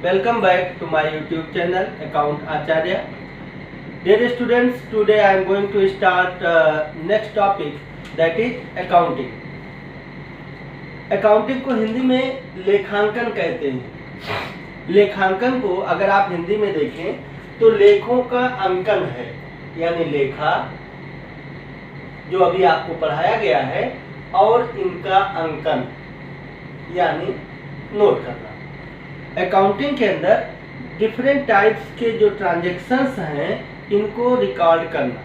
Welcome back to my YouTube channel Account Acharya. Dear students, today I am going to start next topic, that is accounting. Accounting को हिंदी में लेखांकन कहते हैं। लेखांकन को अगर आप हिंदी में देखें तो लेखों का अंकन है, यानी लेखा जो अभी आपको पढ़ाया गया है और इनका अंकन यानी नोट करना। अकाउंटिंग के अंदर डिफरेंट टाइप्स के जो ट्रांजैक्शंस हैं इनको रिकॉर्ड करना।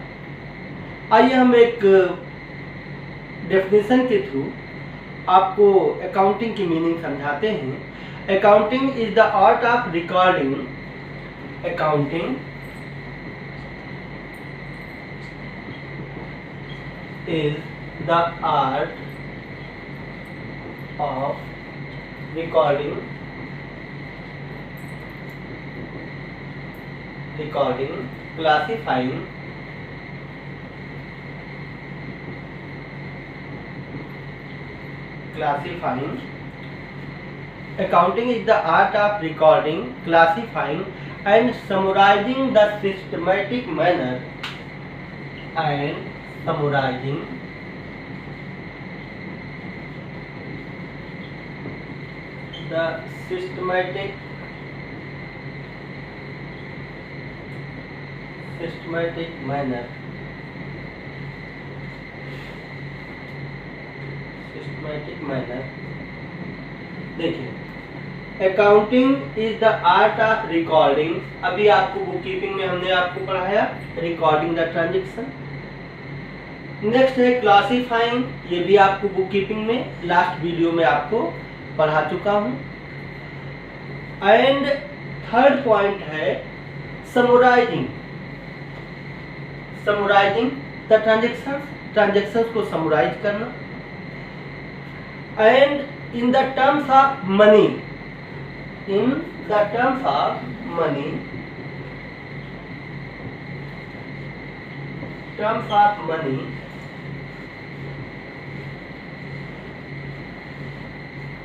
आइए हम एक डेफिनेशन के थ्रू आपको अकाउंटिंग की मीनिंग समझाते हैं। Accounting is the art of recording. Accounting is the art of recording, classifying, accounting is the art of recording, classifying and summarizing the systematic manner the systematic manner देखिए, accounting is the art of recording. अभी आपको book keeping में हमने आपको पढ़ाया recording the transaction. Next है classifying, ये भी आपको बुक कीपिंग में लास्ट वीडियो में आपको पढ़ा चुका हूं। एंड थर्ड पॉइंट है समराइजिंग द ट्रांजेक्शंस को समराइज करना। And in the terms of money,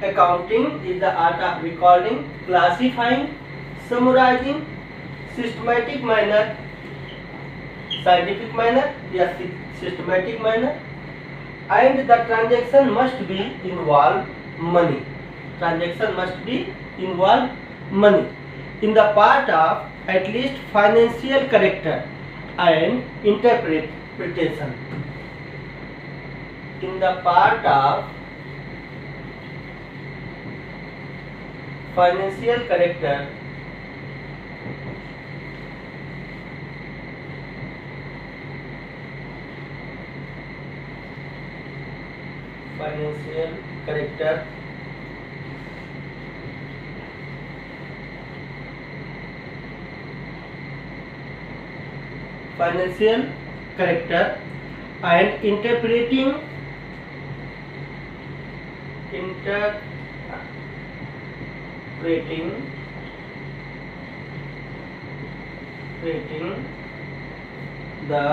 accounting is the art of recording, classifying, summarizing, systematic manner, scientific manner या systematic manner, and the transaction must be involve money. In the part of at least financial character and interpretation. In the part of financial character and interpreting the,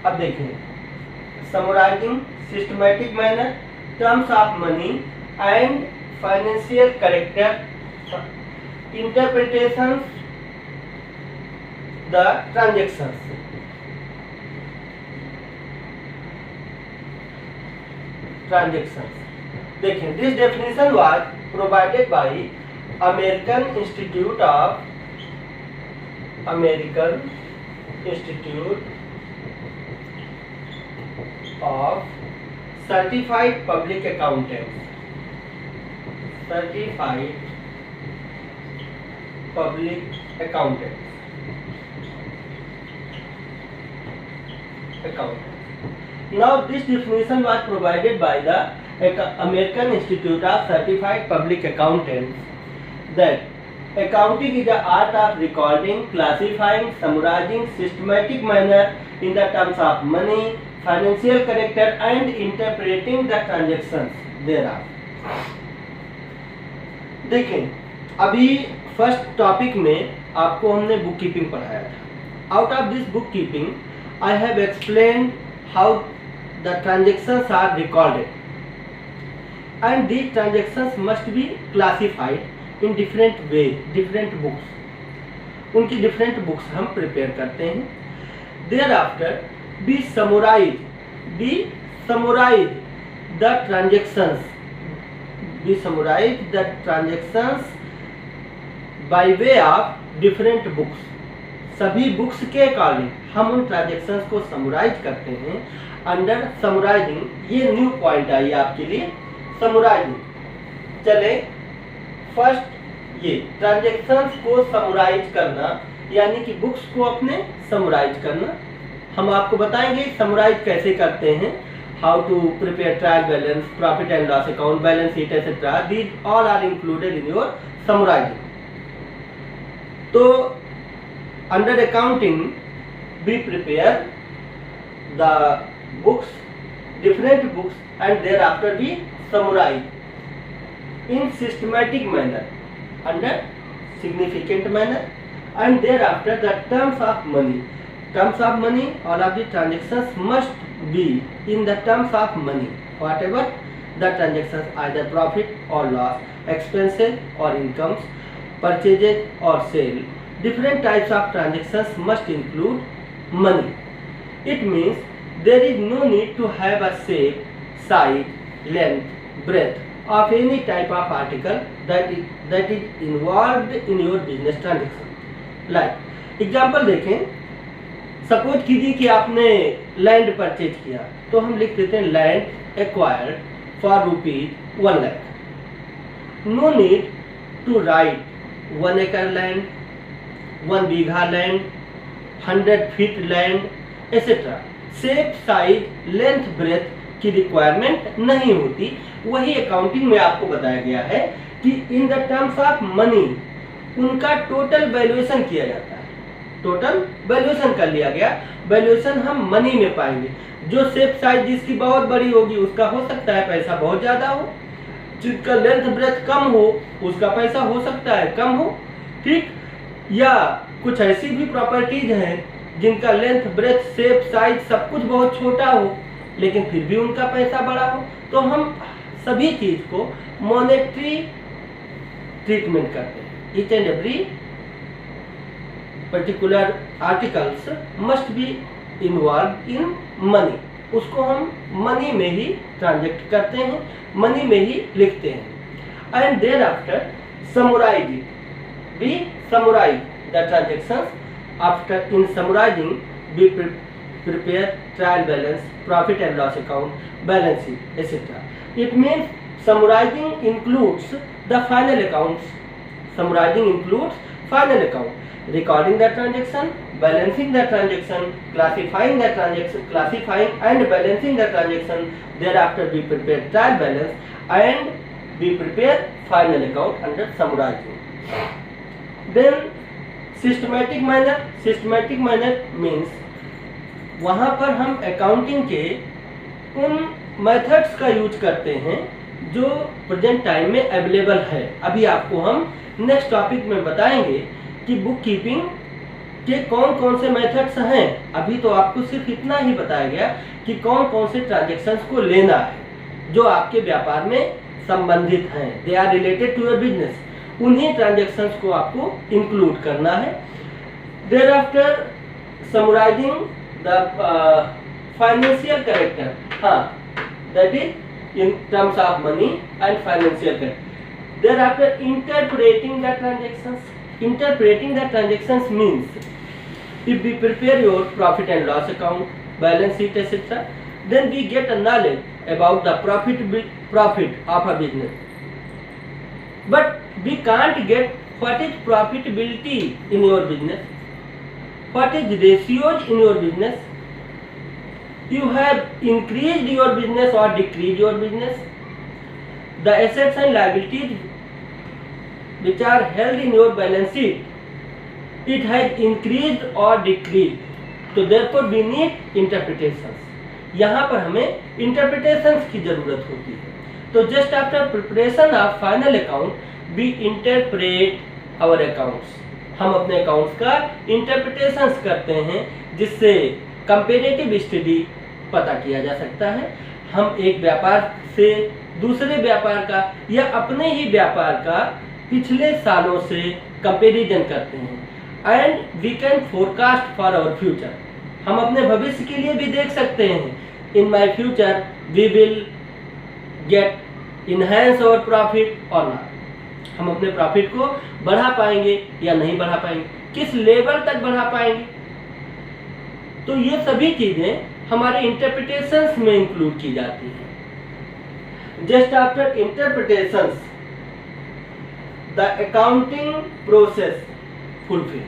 अब देखें, summarising, systematic manner, terms of money and financial character, interpretation the transactions. देखें, this definition was provided by American Institute of certified public accountants, Now this definition was provided by the American Institute of Certified Public Accountants, that accounting is the art of recording, classifying, summarizing, systematic manner in the terms of money, financial character and interpreting the transactions thereof. देखें, अभी first topic में आपको हमने book keeping पढ़ाया था। Out of this book keeping I have explained how the transactions are recorded and these transactions must be classified in different way, different books। उनकी different books हम prepare करते हैं। Thereafter we summarize the transactions, by way of different books। सभी books के according हम उन transactions को summarise करते हैं अंडर समराइजिंग। ये न्यू पॉइंट आई आपके लिए, समराइजिंग। चले फर्स्ट, ये ट्रांजेक्शन्स को समराइज करना यानी कि बुक्स को अपने समराइज करना। हम आपको बताएंगे समराइज कैसे करते हैं, how to prepare trial balance, profit and loss account, balance sheet etcetera, these all are included in your summarising. तो under accounting we prepare the books, different books, and thereafter we summarize in systematic manner, under significant manner, and thereafter the terms of money, all of the transactions must be in the terms of money, whatever the transactions, either profit or loss, expenses or incomes, purchases or sale, different types of transactions must include money. It means there is no need to have a shape, size, length, breadth of any type of article that is involved in your business transaction. Like example देखें, suppose कीजिए कि आपने land purchase किया, तो हम लिख देते हैं land acquired for ₹1 lakh. No need to write 1 acre land, 1 bigha land, 100 feet land etcetera. Shape, size, length, breadth की रिक्वायरमेंट नहीं होती। वही अकाउंटिंग में आपको बताया गया है कि in the terms of money उनका टोटल वैल्यूएशन किया जाता है। टोटल वैल्यूएशन कर लिया गया, वैल्यूएशन हम मनी में पाएंगे। जो शेप साइज जिसकी बहुत बड़ी होगी उसका हो सकता है पैसा बहुत ज्यादा हो, जिसका लेंथ ब्रेथ कम हो उसका पैसा हो सकता है कम हो, ठीक। या कुछ ऐसी भी प्रॉपर्टीज हैं जिनका लेंथ, ब्रेथ, शेप, साइज सब कुछ बहुत छोटा हो लेकिन फिर भी उनका पैसा बड़ा हो। तो हम सभी चीज को मॉनेटरी ट्रीटमेंट करते हैं। Each and every particular articles must be involve in money. उसको हम मनी में ही ट्रांजेक्ट करते हैं, मनी में ही लिखते हैं। And thereafter summarise it, we summarize the transactions। After in summarizing we prepare trial balance, profit and loss account, balance sheet, etc. It means summarizing includes the final accounts. Summarizing includes final account, recording the transaction, balancing the transaction, classifying the transaction, classifying and balancing the transaction. Thereafter we prepare trial balance and we prepare final account under summarizing। Then systematic manner means वहाँ पर हम accounting के उन methods का use करते हैं जो present time में अवेलेबल है। अभी आपको हम नेक्स्ट टॉपिक में बताएंगे कि बुक कीपिंग के कौन कौन से मेथड्स हैं। अभी तो आपको सिर्फ इतना ही बताया गया कि कौन कौन से ट्रांजेक्शन्स को लेना है जो आपके व्यापार में संबंधित हैं, they are related to your business. उन्हीं ट्रांजेक्शन्स को आपको इंक्लूड करना है। Thereafter summarising the financial character, that is in terms of money and financial character. Thereafter interpreting the transactions. Interpreting the transactions means if we prepare your profit and loss account, balance sheet etcetera, then we get a knowledge about the profit of a business, but we can't get what is profitability in your business, what is ratios in your business, you have increased your business or decreased your business, the assets and liabilities which are held in your balance sheet, it has increased or decreased, so therefore we need interpretations। यहाँ पर हमें interpretations की जरूरत होती है। तो just after preparation of final account we interpret our accounts. हम अपने अकाउंट्स का इंटरप्रिटेशंस करते हैं जिससे कंपेरेटिव स्टडी पता किया जा सकता है। हम एक व्यापार से दूसरे व्यापार का या अपने ही व्यापार का पिछले सालों से कंपैरिजन करते हैं। And we can forecast for our future, हम अपने भविष्य के लिए भी देख सकते हैं। In my future we will get enhance our profit और नॉट, हम अपने प्रॉफिट को बढ़ा पाएंगे या नहीं बढ़ा पाएंगे, किस लेवल तक बढ़ा पाएंगे। तो ये सभी चीजें हमारे इंटरप्रिटेशंस में इंक्लूड की जाती हैं। Just after interpretations the accounting process fulfil,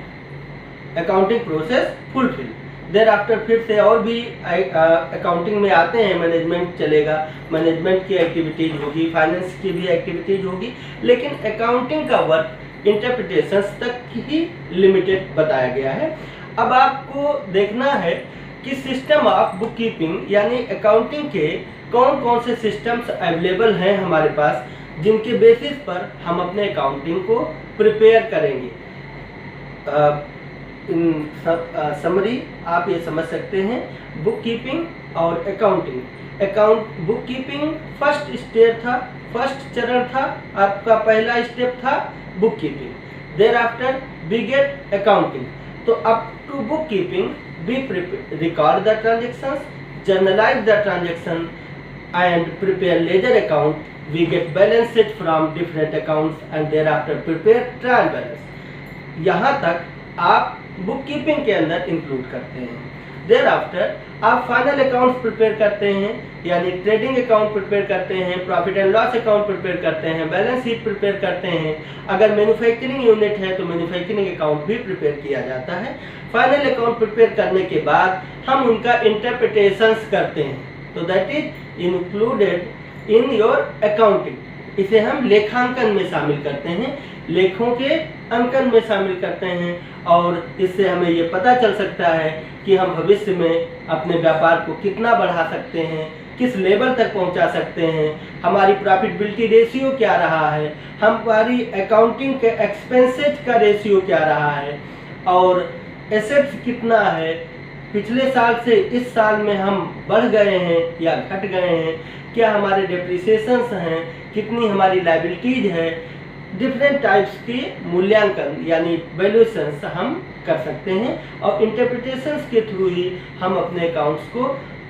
accounting process fulfil. There after फिर से और भी अकाउंटिंग में आते हैं, मैनेजमेंट चलेगा, मैनेजमेंट की एक्टिविटीज होगी, फाइनेंस की भी एक्टिविटीज होगी, लेकिन अकाउंटिंग का वर्क इंटरप्रिटेशंस तक ही लिमिटेड बताया गया है। अब आपको देखना है कि सिस्टम ऑफ बुक कीपिंग यानी अकाउंटिंग के कौन कौन से सिस्टम्स अवेलेबल हैं हमारे पास, जिनके बेसिस पर हम अपने अकाउंटिंग को प्रिपेयर करेंगे। इन समरी आप ये समझ सकते हैं, बुक कीपिंग और accounting. Book keeping first step था, फर्स्ट चरण था, आपका पहला स्टेप था book keeping. Thereafter we get accounting. तो up to book keeping we record the transactions, journalize the transaction and prepare ledger account. We get balance sheet from different accounts and thereafter prepare trial balance। यहाँ तक आप book keeping के अंदर include करते हैं। thereafter आप final account prepare करते हैं, यानी ट्रेडिंग अकाउंट प्रिपेयर करते हैं, profit and loss account prepare करते हैं, बैलेंस शीट प्रिपेयर करते हैं। अगर मैन्युफैक्चरिंग यूनिट है तो मैन्युफैक्चरिंग अकाउंट भी प्रिपेयर किया जाता है। फाइनल अकाउंट प्रिपेयर करने के बाद हम उनका इंटरप्रिटेशंस करते हैं, तो that is included in your accounting. इसे हम लेखांकन में शामिल करते हैं, लेखों के अंकन में शामिल करते हैं, और इससे हमें ये पता चल सकता है कि हम भविष्य में अपने व्यापार को कितना बढ़ा सकते हैं, किस लेवल तक पहुंचा सकते हैं, हमारी प्रॉफिटेबिलिटी रेशियो क्या रहा है, हमारी अकाउंटिंग के एक्सपेंसेस का रेशियो क्या रहा है, और एसेट्स कितना है, पिछले साल से इस साल में हम बढ़ गए हैं या घट गए हैं, क्या हमारे डेप्रिसिएशंस हैं, कितनी हमारी लायबिलिटीज है। डिफरेंट टाइप्स के मूल्यांकन यानी वैल्यूएशंस हम कर सकते हैं, और इंटरप्रिटेशंस के थ्रू ही हम अपने अकाउंट्स को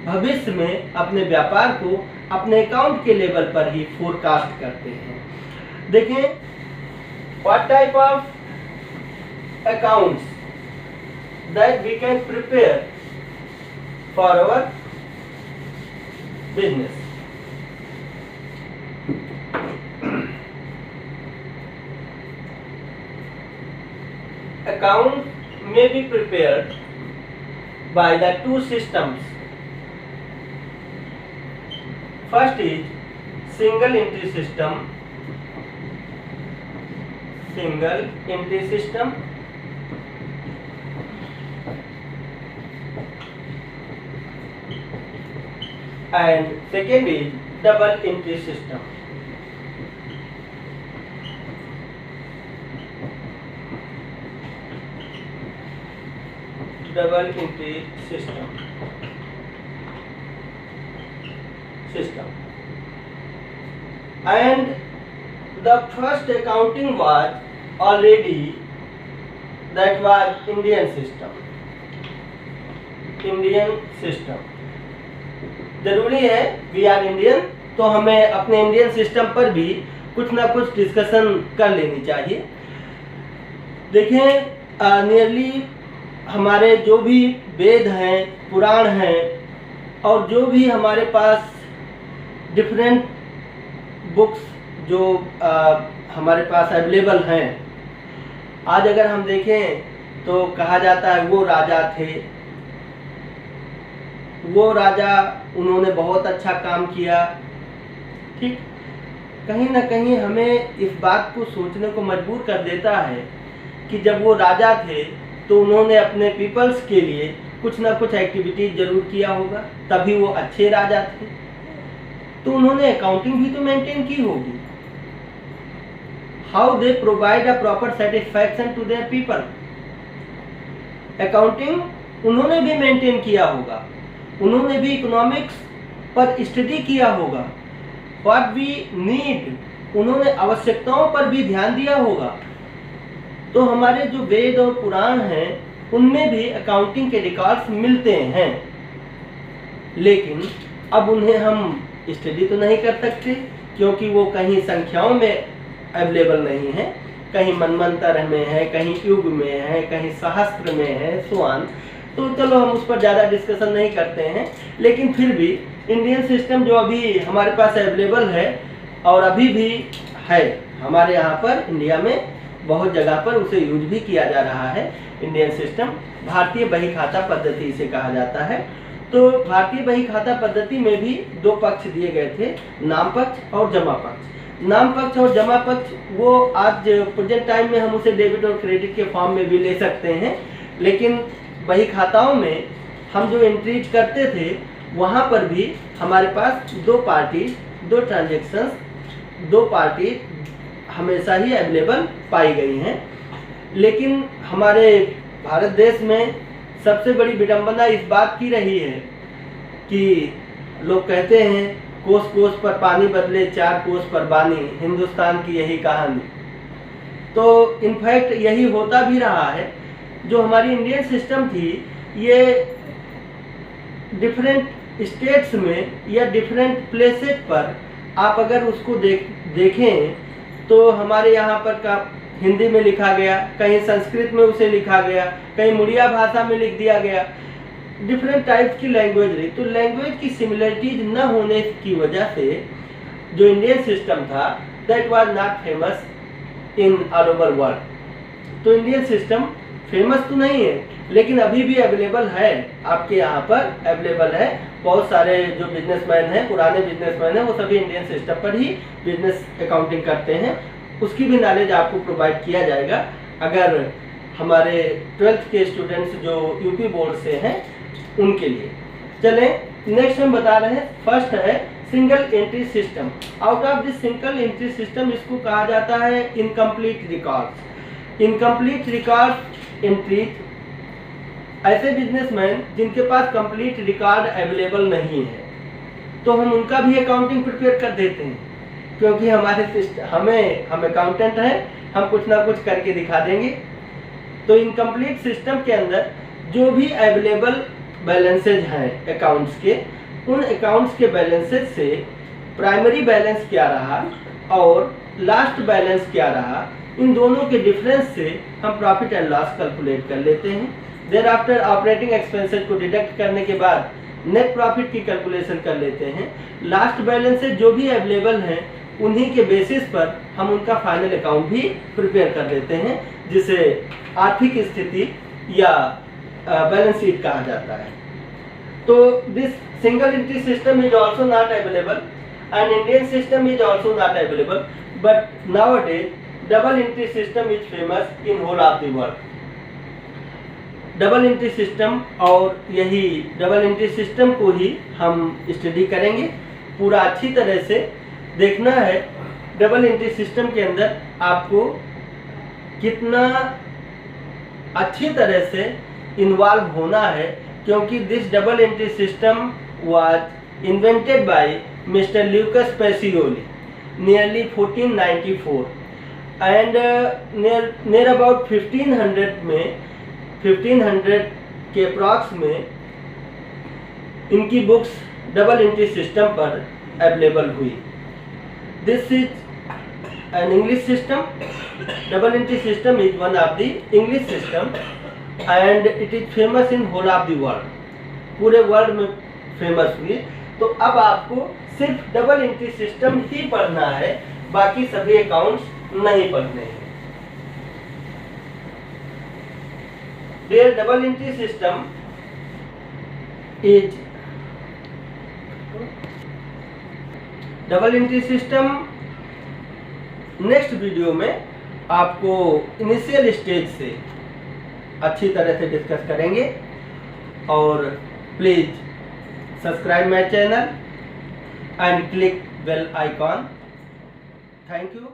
भविष्य में अपने व्यापार को अपने अकाउंट के लेवल पर ही फोरकास्ट करते हैं। देखें what type of accounts that we can prepare for our business। Account may be prepared by the two systems। First is single entry system, single entry system, and second is double entry system। Double entry system and the first accounting was already that was Indian system। जरूरी है we are Indian, तो हमें अपने Indian system पर भी कुछ ना कुछ डिस्कशन कर लेनी चाहिए। देखें नियरली हमारे जो भी वेद हैं, पुराण हैं, और जो भी हमारे पास डिफरेंट बुक्स जो हमारे पास अवेलेबल हैं, आज अगर हम देखें तो कहा जाता है वो राजा थे, वो राजा उन्होंने बहुत अच्छा काम किया। ठीक, कहीं ना कहीं हमें इस बात को सोचने को मजबूर कर देता है कि जब वो राजा थे तो उन्होंने अपने पीपल्स के लिए कुछ ना कुछ एक्टिविटीज जरूर किया होगा, तभी वो अच्छे राजा थे। तो उन्होंने अकाउंटिंग भी तो मेंटेन की होगी। How they provide a proper satisfaction to their people, accounting उन्होंने भी मेंटेन किया होगा, उन्होंने भी इकोनॉमिक्स पर स्टडी किया होगा, व्हाट वी नीड, उन्होंने आवश्यकताओं पर भी ध्यान दिया होगा। तो हमारे जो वेद और पुराण हैं उनमें भी अकाउंटिंग के रिकॉर्ड्स मिलते हैं, लेकिन अब उन्हें हम स्टडी तो नहीं कर सकते क्योंकि वो कहीं संख्याओं में अवेलेबल नहीं है, कहीं मनमंत्र में है, कहीं युग में है, कहीं सहस्त्र में है, सुआन। तो चलो हम उस पर ज़्यादा डिस्कशन नहीं करते हैं, लेकिन फिर भी इंडियन सिस्टम जो अभी हमारे पास अवेलेबल है और अभी भी है हमारे यहाँ पर इंडिया में बहुत जगह पर उसे यूज भी किया जा रहा है। इंडियन सिस्टम भारतीय बही खाता पद्धति इसे कहा जाता है। तो भारतीय बही खाता पद्धति में भी दो पक्ष दिए गए थे, नाम पक्ष और जमा पक्ष। नाम पक्ष और जमा पक्ष वो आज प्रेजेंट टाइम में हम उसे डेबिट और क्रेडिट के फॉर्म में भी ले सकते हैं, लेकिन बही खाताओं में हम जो एंट्रीज करते थे वहाँ पर भी हमारे पास दो पार्टी, दो ट्रांजेक्शंस, दो पार्टी हमेशा ही अवेलेबल पाई गई हैं। लेकिन हमारे भारत देश में सबसे बड़ी विडंबना इस बात की रही है कि लोग कहते हैं कोस कोस पर पानी बदले चार कोस पर बानी, हिंदुस्तान की यही कहानी। तो इनफैक्ट यही होता भी रहा है। जो हमारी इंडियन सिस्टम थी ये डिफरेंट स्टेट्स में या डिफरेंट प्लेसेस पर आप अगर उसको देखें तो हमारे यहाँ पर का हिंदी में लिखा गया, कहीं संस्कृत में उसे लिखा गया, कहीं मुड़िया भाषा में लिख दिया गया, डिफरेंट टाइप्स की लैंग्वेज रही। तो लैंग्वेज की सिमिलरिटीज न होने की वजह से जो इंडियन सिस्टम था that was not famous in all over world. तो इंडियन सिस्टम फेमस तो नहीं है लेकिन अभी भी अवेलेबल है, आपके यहाँ पर अवेलेबल है। बहुत सारे जो बिजनेसमैन हैं, पुराने बिजनेसमैन हैं, वो सभी इंडियन सिस्टम पर ही बिजनेस अकाउंटिंग करते हैं। उसकी भी नॉलेज आपको प्रोवाइड किया जाएगा अगर हमारे 12th के स्टूडेंट्स जो यूपी बोर्ड से हैं उनके लिए। चलें नेक्स्ट हम बता रहे हैं, फर्स्ट है single entry system. Out of this single entry system इसको कहा जाता है incomplete records. Incomplete record entry ऐसे बिजनेसमैन जिनके पास कंप्लीट रिकॉर्ड अवेलेबल नहीं है तो हम उनका भी अकाउंटिंग प्रिपेयर कर देते हैं, क्योंकि हम अकाउंटेंट हैं, हम कुछ ना कुछ करके दिखा देंगे। तो इनकम्प्लीट सिस्टम के अंदर जो भी अवेलेबल बैलेंसेज हैं अकाउंट्स के, उन अकाउंट्स के बैलेंसेज से प्राइमरी बैलेंस क्या रहा और लास्ट बैलेंस क्या रहा, इन दोनों के डिफरेंस से हम प्रॉफिट एंड लॉस कैलकुलेट कर लेते हैं। देयर आफ्टर ऑपरेटिंग एक्सपेंसेस को डिडक्ट करने के बाद नेट प्रॉफिट की कैलकुलेशन कर लेते हैं। लास्ट बैलेंसेज जो भी अवेलेबल हैं उन्हीं के बेसिस पर हम उनका फाइनल अकाउंट भी प्रिपेयर कर देते हैं, जिसे आर्थिक स्थिति या बैलेंस शीट कहा जाता है। तो this single entry system is also not available and Indian system is also not available, but nowadays double entry system is famous in whole of the world. Double entry system, और यही double entry system को ही हम study करेंगे। पूरा अच्छी तरह से देखना है डबल एंट्री सिस्टम के अंदर आपको कितना अच्छी तरह से इन्वॉल्व होना है, क्योंकि this double entry system was invented by mister Lucas Pacioli nearly 1494 and near about 1500 के अप्रॉक्स में इनकी बुक्स डबल एंट्री सिस्टम पर अवेलेबल हुई। This is an English system. Double entry system is one of the English system and it is famous in whole of the world. पूरे world में फेमस हुई। तो अब आपको सिर्फ डबल एंट्री सिस्टम ही पढ़ना है, बाकी सभी अकाउंट्स नहीं पढ़ने हैं। Their double entry system is double entry system next video में आपको इनिशियल स्टेज से अच्छी तरह से डिस्कस करेंगे। और please subscribe my channel and click bell icon. Thank you.